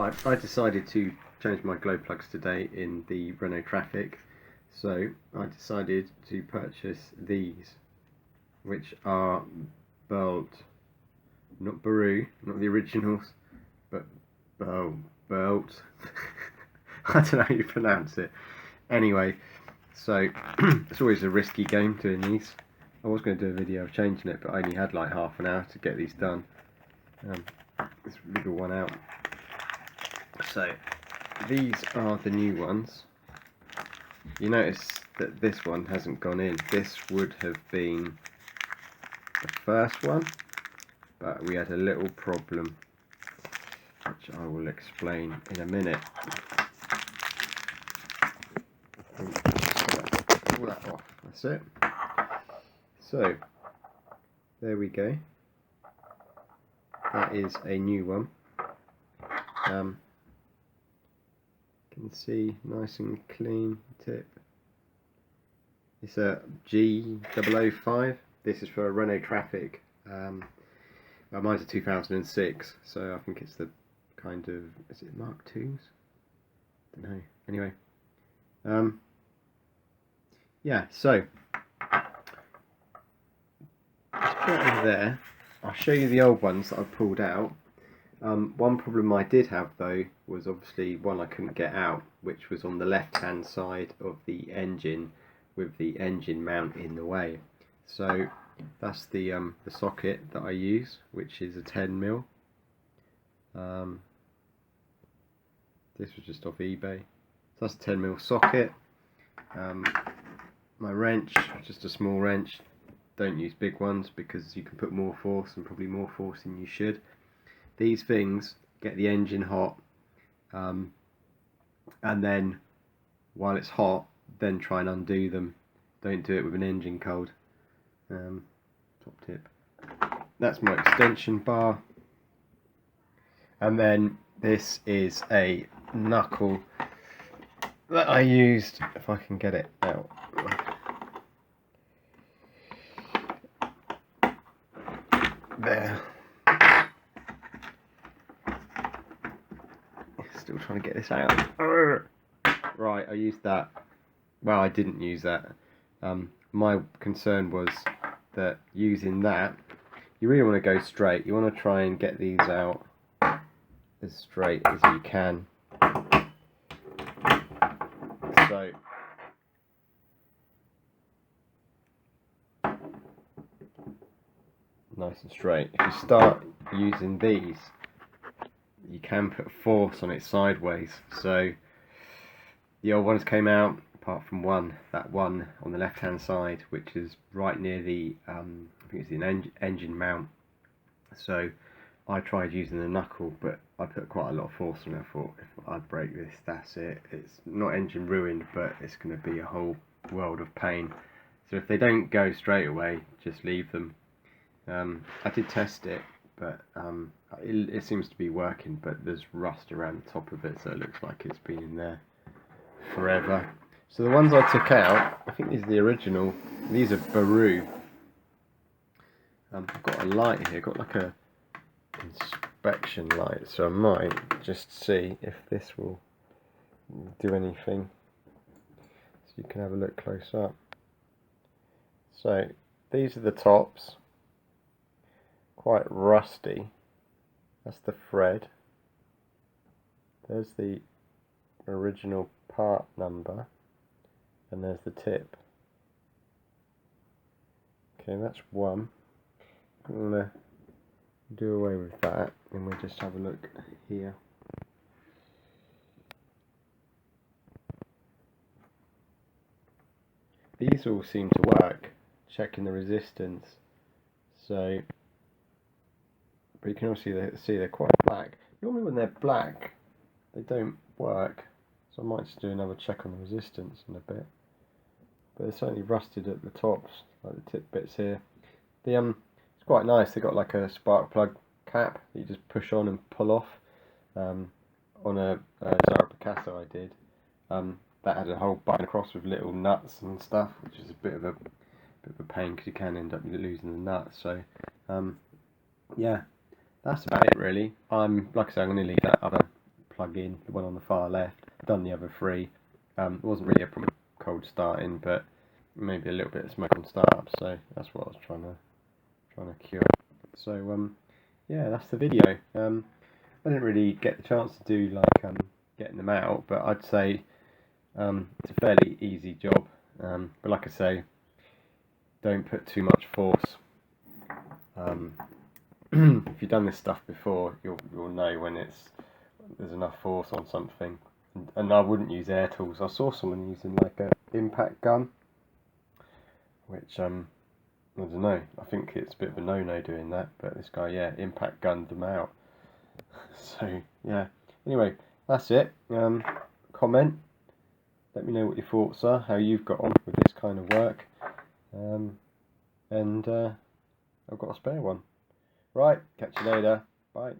Right, I decided to change my glow plugs today in the Renault Trafic, so I decided to purchase these, which are Berlt, not Baru, not the originals, but Berlt. I don't know how you pronounce it. Anyway, so it's always a risky game doing these. I was going to do a video of changing it, but I only had like half an hour to get these done. Let's wriggle one out. So these are the new ones. You notice that this one hasn't gone in. This would have been the first one, but we had a little problem, which I will explain in a minute. Pull that off. That's it. So there we go. That is a new one. You can see nice and clean tip. It's a G005. This is for a Renault Trafic. Mine's a 2006, so I think it's the kind of, is it Mark IIs? Don't know. Anyway, yeah. So let's put it over there. I'll show you the old ones that I've pulled out. One problem I did have though was obviously one I couldn't get out, which was on the left hand side of the engine with the engine mount in the way. So that's the socket that I use, which is a 10mm. This was just off eBay. So that's a 10mm socket. My wrench, just a small wrench. Don't use big ones because you can put more force, and probably more force than you should. These things get the engine hot, and then while it's hot, then try and undo them. Don't do it with an engine cold. Top tip. That's my extension bar, and then this is a knuckle that I used, if I can get it out. There. Still trying to get this out. Right, I used that. Well, I didn't use that. My concern was that using that, you really want to go straight. You want to try and get these out as straight as you can. So nice and straight. If you start using these, you can put force on it sideways. So the old ones came out, apart from that one on the left hand side, which is right near the I think it's the engine mount. So I tried using the knuckle, but I put quite a lot of force on it. I thought if I break this, that's it. It's not engine ruined, but it's going to be a whole world of pain. So if they don't go straight away, just leave them. I did test it, but it seems to be working, but there's rust around the top of it, so it looks like it's been in there forever. So the ones I took out, I think these are the original. These are Baru. I've got a light here, got like a inspection light, so I might just see if this will do anything. So you can have a look close up. So these are the tops. Quite rusty. That's the thread. There's the original part number, and there's the tip. Okay, that's one. I'm gonna do away with that, and we'll just have a look here. These all seem to work. Checking the resistance. So, but you can also see they're quite black. Normally when they're black, they don't work. So I might just do another check on the resistance in a bit. But they're certainly rusted at the tops, like the tip bits here. It's quite nice. They got like a spark plug cap that you just push on and pull off. On a Zara Picasso I did. That had a whole button across with little nuts and stuff, which is a bit of a pain because you can end up losing the nuts. So yeah, that's about it really. Like I say, I'm going to leave that other plug in, the one on the far left. I've done the other 3. It wasn't really a problem cold starting, but maybe a little bit of smoke on startup, so that's what I was trying to cure. So yeah, that's the video. I didn't really get the chance to do like getting them out, but I'd say it's a fairly easy job. But like I say, don't put too much force. If you've done this stuff before, you'll know when there's enough force on something. And I wouldn't use air tools. I saw someone using like a impact gun, which I don't know. I think it's a bit of a no-no doing that. But this guy, yeah, impact gunned them out. So yeah. Anyway, that's it. Comment. Let me know what your thoughts are, how you've got on with this kind of work. And I've got a spare one. Right, catch you later. Bye.